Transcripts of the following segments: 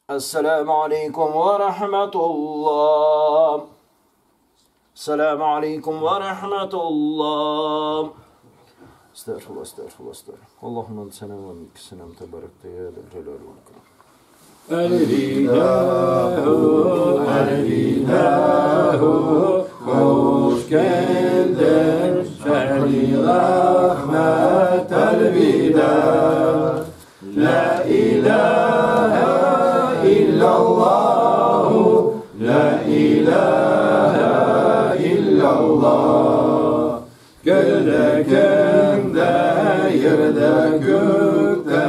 السلام عليكم ورحمة الله. السلام عليكم ورحمة الله. استغفر الله استغفر الله استغفر الله. اللهم انت سلام ومنك السلام تبارك يا ذا الجلال والإكرام. الإله hoş geldin şehri rahmet elvida. La ilahe illallah, la ilahe illallah. Gölde kende yerde gökte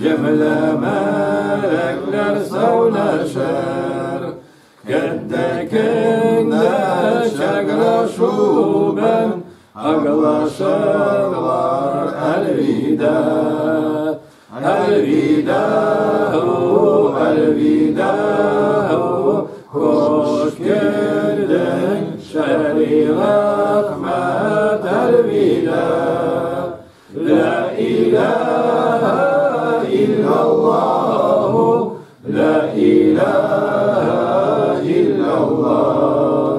cemle melekler savlaşır. Gölde kende şegra şuben ağlaşırlar elvida. Elvida, elvida, hoş geldin şehri rahmet elvida. La ilahe illallah, la ilahe illallah.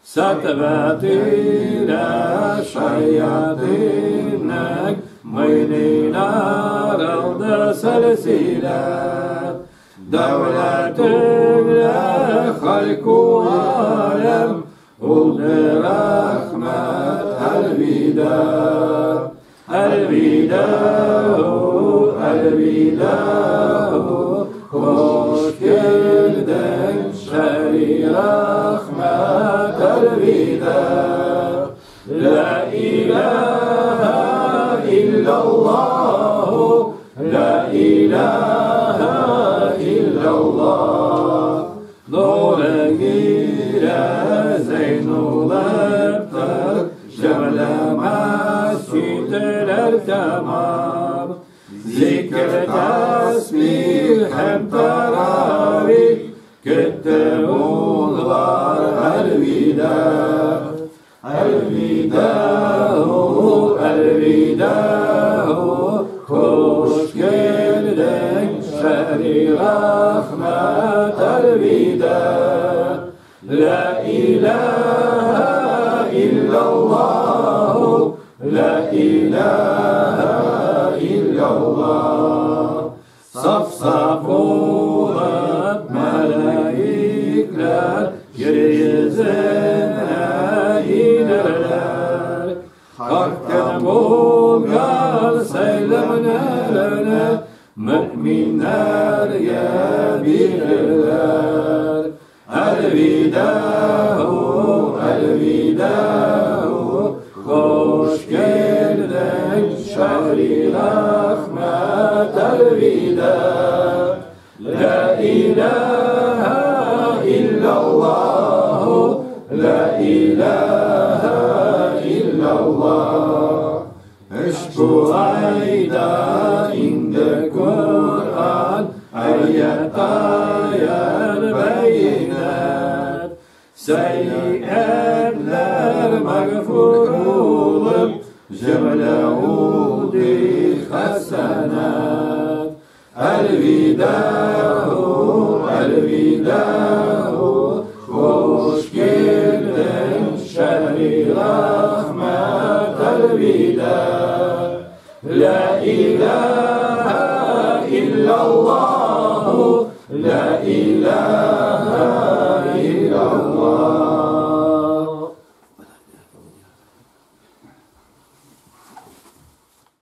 Satbat ile şayatinnek mıyninar aldı selsile. Devletüyle halku alem oldu rahmet elvida. Elvida, elvida, hoş geldin şehri rahmet elvida. La ilahe illallah, la ilahe illallah. Nure gire zeynul ebter, cemle mescitler tamam. Zikr tesbih hem teravih, gitti onlar elvida. Elvida, elvida, hoş geldin şehri rahmet elvida. La ilahe illallah, la ilahe illallah. Saf saf olup melekler yeryüzüne inerler. Hak'tan bulgar seylemlerine müminler gelirler. Elvida, elvida, hoş geldin şehri rahmet elvida. La ilahe illallah, la ilahe illallah. Şu ayda indi Kur'an, ayet ayet beyinet. Seyyidler mağfur olup, cemle oldu hasenat. Elvida, elvida, hoş geldin şehri rahmet elvida. La ilahe illallah, la ilahe